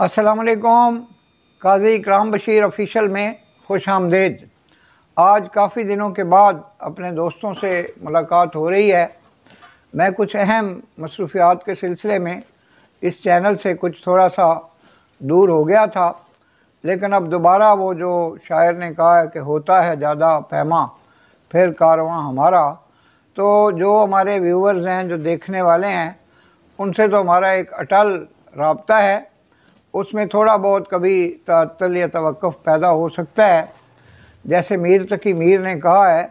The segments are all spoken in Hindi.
अस्सलामुअलैकुम। काज़ी इकराम बशीर ऑफिशियल में खुश आमदीद। आज काफ़ी दिनों के बाद अपने दोस्तों से मुलाकात हो रही है। मैं कुछ अहम मसरूफियात के सिलसिले में इस चैनल से कुछ थोड़ा सा दूर हो गया था, लेकिन अब दोबारा वो जो शायर ने कहा है कि होता है ज़्यादा पैमा फिर कारवां हमारा, तो जो हमारे व्यूवर्स हैं, जो देखने वाले हैं, उनसे तो हमारा एक अटल राब्ता है। उसमें थोड़ा बहुत कभी तअत्तुल या तवक्कुफ़ पैदा हो सकता है। जैसे मीर तकी मीर ने कहा है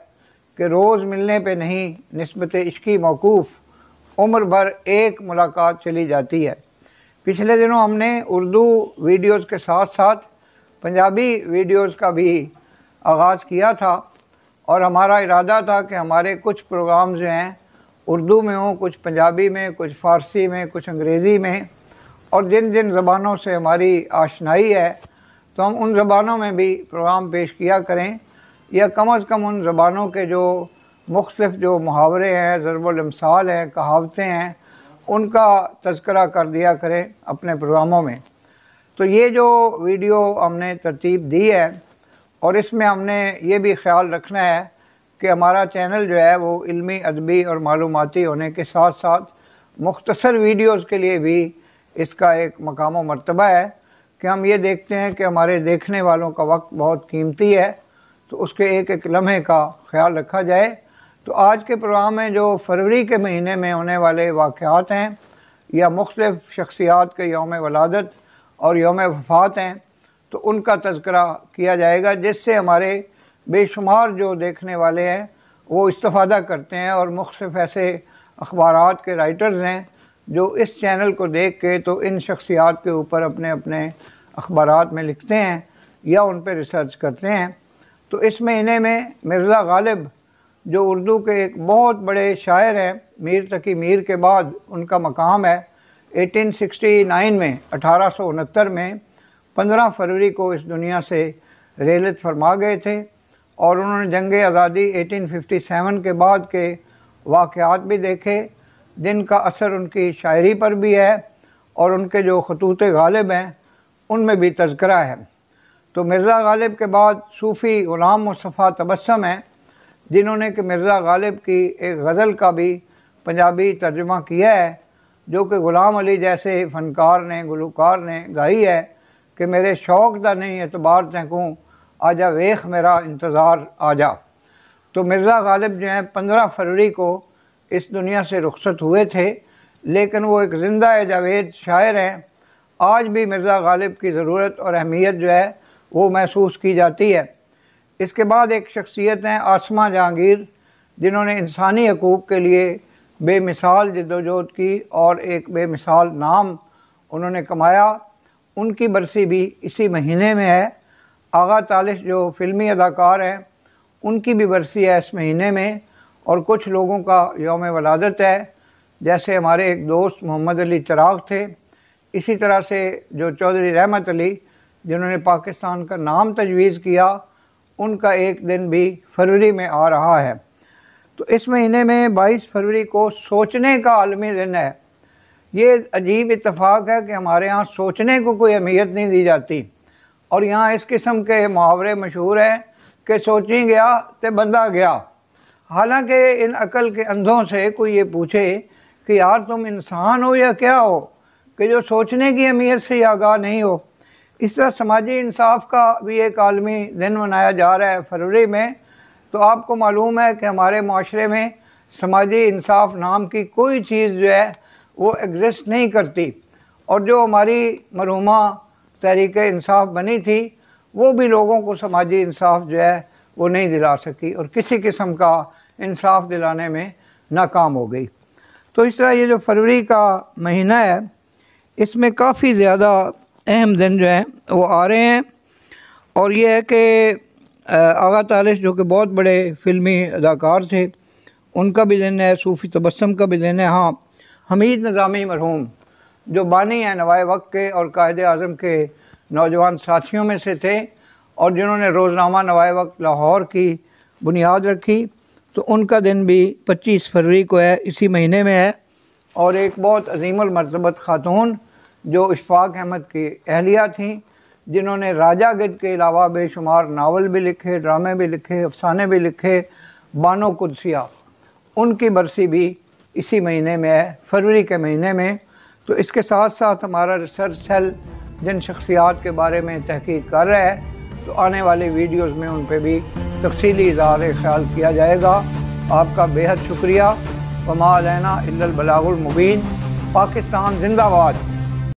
कि रोज़ मिलने पे नहीं, निस्बत इश्की मौकूफ़, उम्र भर एक मुलाकात चली जाती है। पिछले दिनों हमने उर्दू वीडियोज़ के साथ साथ पंजाबी वीडियोज़ का भी आगाज़ किया था और हमारा इरादा था कि हमारे कुछ प्रोग्राम जो हैं उर्दू में हों, कुछ पंजाबी में, कुछ फ़ारसी में, कुछ अंग्रेज़ी में, और जिन जिन ज़बानों से हमारी आशनाई है तो हम उन ज़बानों में भी प्रोग्राम पेश किया करें, या कम अज़ कम उन ज़बानों के जो मुख्तलिफ़ जो मुहावरे हैं, ज़रबुल अमसाल हैं, कहावतें हैं, उनका तज़किरा कर दिया करें अपने प्रोग्रामों में। तो ये जो वीडियो हमने तरतीब दी है, और इसमें हमने ये भी ख्याल रखना है कि हमारा चैनल जो है वो इल्मी, अदबी और मालूमाती होने के साथ साथ मुख्तसर वीडियोज़ के लिए भी इसका एक मकाम व मर्तबा है कि हम ये देखते हैं कि हमारे देखने वालों का वक्त बहुत कीमती है, तो उसके एक एक लम्हे का ख्याल रखा जाए। तो आज के प्रोग्राम में जो फरवरी के महीने में होने वाले वाक़यात हैं या मुख्तलिफ़ शख्सियात के यौम वलादत और यौम वफ़ात हैं, तो उनका तज़किरा किया जाएगा, जिससे हमारे बेशुमार जो देखने वाले हैं वो इस्तिफ़ादा करते हैं। और मुख्तलिफ़ ऐसे अखबारात के राइटर्स हैं जो इस चैनल को देख के तो इन शख्सियात के ऊपर अपने अपने अखबारात में लिखते हैं या उन पर रिसर्च करते हैं। तो इस महीने में मिर्ज़ा गालिब जो उर्दू के एक बहुत बड़े शायर हैं, मीर तकी मीर के बाद उनका मकाम है। 1869 में 1869 में 15 फरवरी को इस दुनिया से रेलत फरमा गए थे, और उन्होंने जंग आज़ादी 1857 के बाद के वाक़यात भी देखे, जिनका असर उनकी शायरी पर भी है और उनके जो खतूत गालिब हैं उनमें भी तज़किरा है। तो मिर्ज़ा गालिब के बाद सूफ़ी ग़ुलाम मुस्तफ़ा तबस्सुम हैं, जिन्होंने कि मिर्ज़ा गालिब की एक गज़ल का भी पंजाबी तर्जुमा किया है, जो कि ग़ुलाम अली जैसे फ़नकार ने, गुलकार ने गाई है कि मेरे शौक़ दा नहीं एतबार तैकूँ, आजा वेख मेरा इंतज़ार आजा। तो मिर्ज़ा गालिब जो हैं 15 फरवरी को इस दुनिया से रुखसत हुए थे, लेकिन वो एक ज़िंदा जावेद शायर हैं। आज भी मिर्ज़ा गालिब की ज़रूरत और अहमियत जो है वो महसूस की जाती है। इसके बाद एक शख्सियत हैं आसमा जहांगीर, जिन्होंने इंसानी हकूक़ के लिए बेमिसाल जद्दोजहद की और एक बेमिसाल नाम उन्होंने कमाया। उनकी बरसी भी इसी महीने में है। आगा तालिश जो फ़िल्मी अदाकार हैं, उनकी भी बरसी है इस महीने में, और कुछ लोगों का यौम वलादत है, जैसे हमारे एक दोस्त मोहम्मद अली चिराग थे। इसी तरह से जो चौधरी रहमत अली, जिन्होंने पाकिस्तान का नाम तजवीज़ किया, उनका एक दिन भी फरवरी में आ रहा है। तो इस महीने में 22 फरवरी को सोचने का आलमी दिन है। ये अजीब इत्तेफाक है कि हमारे यहाँ सोचने को कोई अहमियत नहीं दी जाती, और यहाँ इस किस्म के मुहावरे मशहूर हैं कि सोची गया तो बंदा गया। हालांकि इन अकल के अंधों से कोई ये पूछे कि यार तुम इंसान हो या क्या हो कि जो सोचने की अहमियत से आगाह नहीं हो। इस तरह समाजी इंसाफ का भी एक आलमी दिन मनाया जा रहा है फरवरी में। तो आपको मालूम है कि हमारे माशरे में समाजी इंसाफ नाम की कोई चीज़ जो है वो एग्जिस्ट नहीं करती, और जो हमारी मरहुमा तहरीक इंसाफ बनी थी वो भी लोगों को समाजी इंसाफ जो है वो नहीं दिला सकी और किसी किस्म का इंसाफ दिलाने में नाकाम हो गई। तो इस तरह ये जो फरवरी का महीना है, इसमें काफ़ी ज़्यादा अहम दिन जो हैं वो आ रहे हैं। और ये है कि आगा तालिश जो कि बहुत बड़े फ़िल्मी अदाकार थे, उनका भी दिन है। सूफ़ी तबस्सुम का भी दिन है। हाँ, हमीद निज़ामी मरहूम जो बानी हैं नवाए वक्त के और कायदे आज़म के नौजवान साथियों में से थे, और जिन्होंने रोज़नामा नवाए वक्त लाहौर की बुनियाद रखी, तो उनका दिन भी 25 फरवरी को है, इसी महीने में है। और एक बहुत अज़ीमुल मर्तबत ख़ातून जो इशफाक अहमद की अहलिया थीं, जिन्होंने राजा गिद्ध के अलावा बेशुमार नावल भी लिखे, ड्रामे भी लिखे, अफसाने भी लिखे, बानो कुदसिया, उनकी बरसी भी इसी महीने में है, फरवरी के महीने में। तो इसके साथ साथ हमारा रिसर्च सेल जिन शख्सियात के बारे में तहकीक कर रहा है, तो आने वाले वीडियोज़ में उन पर भी तफसीली इज़हार ख्याल किया जाएगा। आपका बेहद शुक्रिया। वमा अलैना इल्लल बलागुल मुबीन। पाकिस्तान जिंदाबाद।